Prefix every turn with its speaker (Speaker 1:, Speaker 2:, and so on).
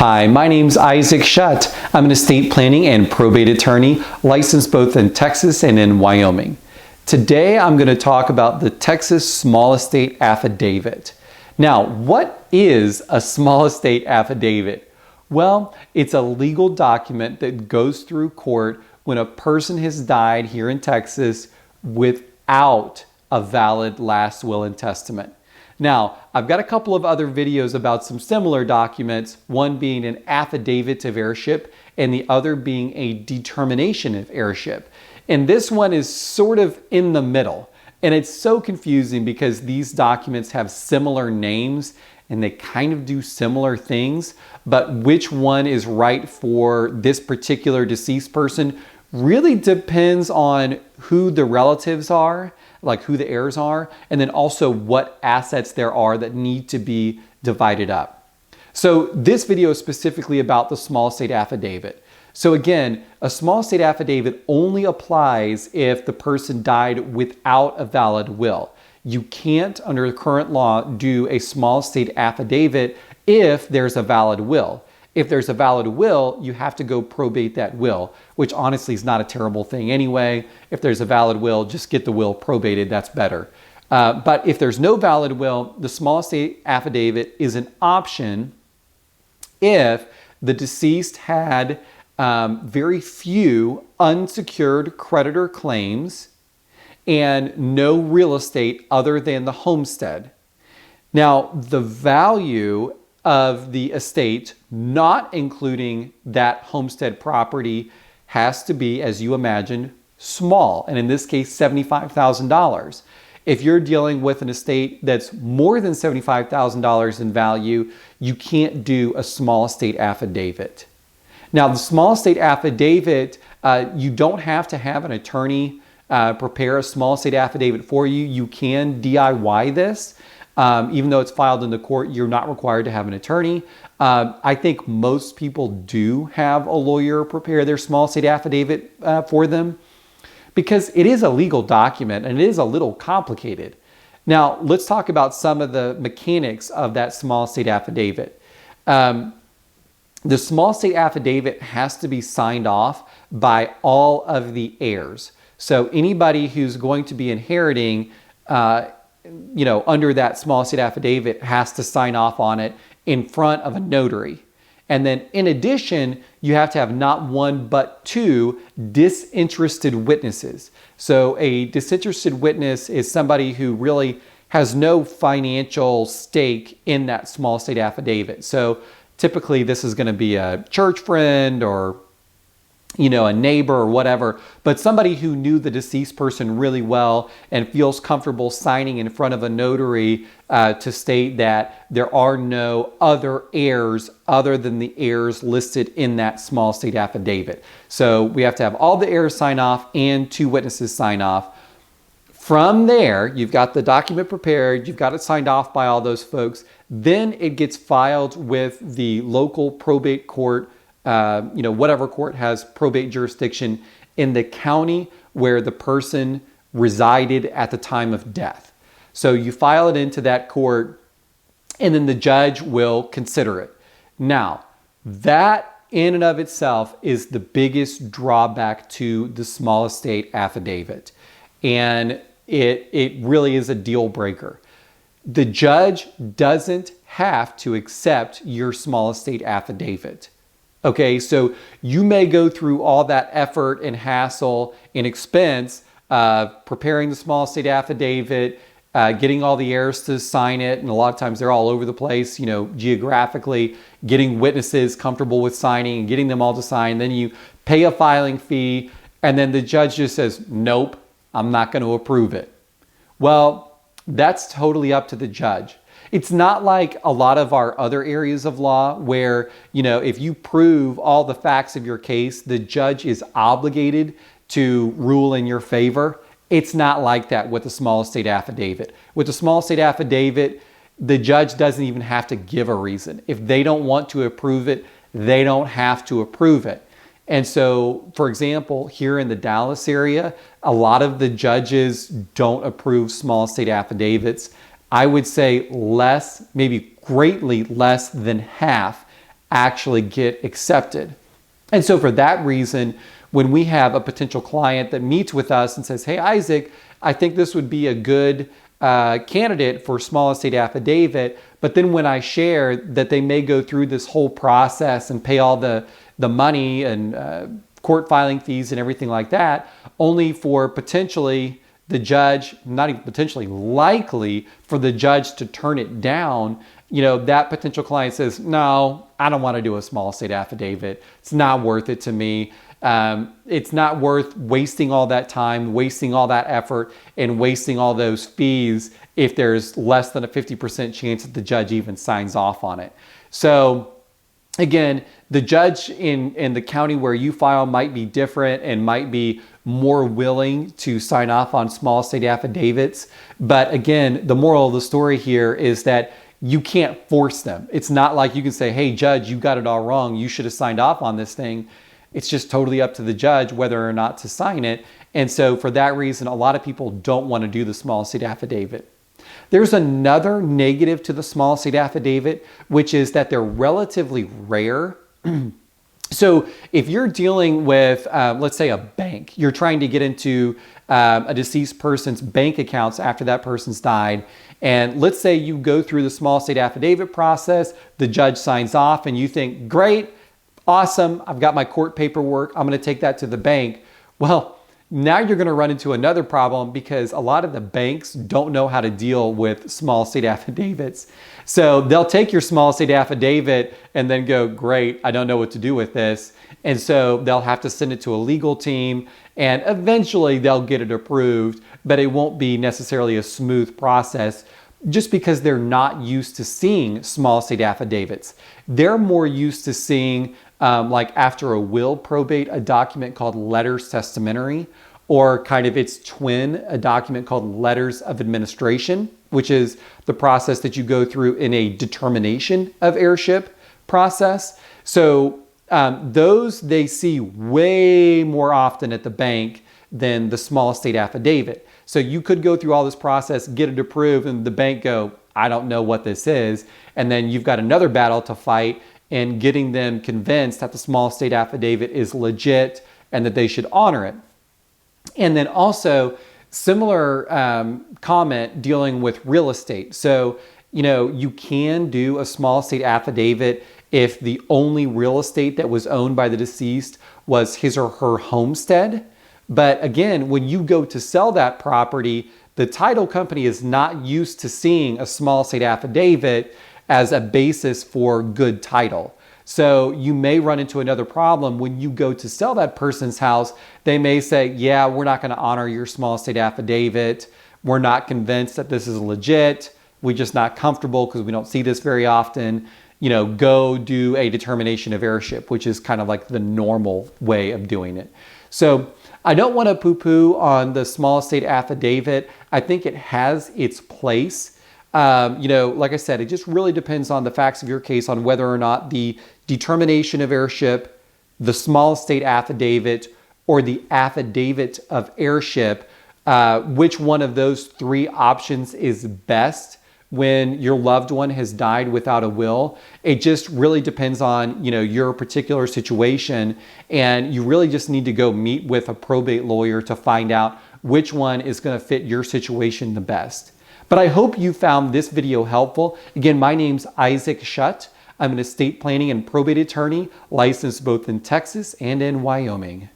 Speaker 1: Hi, my name's Isaac Shutt. I'm an estate planning and probate attorney licensed both in Texas and in Wyoming. Today I'm going to talk about the Texas Small Estate Affidavit. Now, what is a small estate affidavit? Well, it's a legal document that goes through court when a person has died here in Texas without a valid last will and testament. Now, I've got a couple of other videos about some similar documents, one being an affidavit of heirship and the other being a determination of heirship. And this one is sort of in the middle. And it's so confusing because these documents have similar names and they kind of do similar things, but which one is right for this particular deceased person really depends on who the relatives are, like who the heirs are, and then also what assets there are that need to be divided up. So this video is specifically about the small estate affidavit. So again, a small estate affidavit only applies if the person died without a valid will. You can't, under current law, do a small estate affidavit if there's a valid will. If there's a valid will, you have to go probate that will, which honestly is not a terrible thing anyway. If there's a valid will, just get the will probated, that's better. But if there's no valid will, the small estate affidavit is an option if the deceased had very few unsecured creditor claims and no real estate other than the homestead. Now, the value of the estate, not including that homestead property, has to be, as you imagine, small. And in this case, $75,000. If you're dealing with an estate that's more than $75,000 in value, you can't do a small estate affidavit. Now, the small estate affidavit, you don't have to have an attorney prepare a small estate affidavit for you. You can DIY this. Even though it's filed in the court, you're not required to have an attorney. I think most people do have a lawyer prepare their small estate affidavit for them because it is a legal document and it is a little complicated. Now, let's talk about some of the mechanics of that small estate affidavit. The small estate affidavit has to be signed off by all of the heirs. So anybody who's going to be inheriting under that small estate affidavit has to sign off on it in front of a notary. And then in addition, you have to have not one but two disinterested witnesses. So a disinterested witness is somebody who really has no financial stake in that small estate affidavit. So typically this is going to be a church friend or a neighbor or whatever, but somebody who knew the deceased person really well and feels comfortable signing in front of a notary to state that there are no other heirs other than the heirs listed in that small estate affidavit. So we have to have all the heirs sign off and two witnesses sign off. From there, you've got the document prepared, you've got it signed off by all those folks, then it gets filed with the local probate court, whatever court has probate jurisdiction in the county where the person resided at the time of death. So you file it into that court and then the judge will consider it. Now, that in and of itself is the biggest drawback to the small estate affidavit. And it really is a deal breaker. The judge doesn't have to accept your small estate affidavit. Okay, so you may go through all that effort and hassle and expense preparing the small estate affidavit, getting all the heirs to sign it, and a lot of times they're all over the place, geographically, getting witnesses comfortable with signing and getting them all to sign. Then you pay a filing fee, and then the judge just says, nope, I'm not going to approve it. Well, that's totally up to the judge. It's not like a lot of our other areas of law where, if you prove all the facts of your case, the judge is obligated to rule in your favor. It's not like that with the small estate affidavit. With the small estate affidavit, the judge doesn't even have to give a reason. If they don't want to approve it, they don't have to approve it. And so, for example, here in the Dallas area, a lot of the judges don't approve small estate affidavits. I would say less, maybe greatly less than half, actually get accepted. And so for that reason, when we have a potential client that meets with us and says, hey, Isaac, I think this would be a good candidate for small estate affidavit, but then when I share that they may go through this whole process and pay all the money and court filing fees and everything like that, only for potentially the judge, not even potentially, likely for the judge to turn it down, that potential client says, no, I don't want to do a small estate affidavit. It's not worth it to me. It's not worth wasting all that time, wasting all that effort, and wasting all those fees if there's less than a 50% chance that the judge even signs off on it. So again, the judge in the county where you file might be different and might be more willing to sign off on small estate affidavits. But again, the moral of the story here is that you can't force them. It's not like you can say, hey, judge, you got it all wrong. You should have signed off on this thing. It's just totally up to the judge whether or not to sign it. And so for that reason, a lot of people don't want to do the small estate affidavit. There's another negative to the small estate affidavit, which is that they're relatively rare. So if you're dealing with, let's say, a bank, you're trying to get into a deceased person's bank accounts after that person's died, and let's say you go through the small estate affidavit process, the judge signs off, and you think, great, awesome, I've got my court paperwork, I'm going to take that to the bank. Well, now you're going to run into another problem because a lot of the banks don't know how to deal with small estate affidavits. So they'll take your small estate affidavit and then go, great, I don't know what to do with this. And so they'll have to send it to a legal team and eventually they'll get it approved, but it won't be necessarily a smooth process just because they're not used to seeing small estate affidavits. They're more used to seeing, like after a will probate, a document called letters testamentary, or kind of its twin, a document called letters of administration, which is the process that you go through in a determination of heirship process. So those they see way more often at the bank than the small estate affidavit. So you could go through all this process, get it approved, and the bank go, I don't know what this is. And then you've got another battle to fight in getting them convinced that the small estate affidavit is legit and that they should honor it. And then also similar comment dealing with real estate. So, you can do a small estate affidavit if the only real estate that was owned by the deceased was his or her homestead. But again, when you go to sell that property, the title company is not used to seeing a small estate affidavit as a basis for good title. So you may run into another problem when you go to sell that person's house. They may say, yeah, we're not going to honor your small estate affidavit. We're not convinced that this is legit. We're just not comfortable because we don't see this very often. Go do a determination of heirship, which is kind of like the normal way of doing it. So I don't want to poo-poo on the small estate affidavit. I think it has its place. Like I said, it just really depends on the facts of your case on whether or not the determination of heirship, the small estate affidavit, or the affidavit of heirship, which one of those three options is best when your loved one has died without a will. It just really depends on, your particular situation, and you really just need to go meet with a probate lawyer to find out which one is going to fit your situation the best. But I hope you found this video helpful. Again, my name's Isaac Schutt. I'm an estate planning and probate attorney licensed both in Texas and in Wyoming.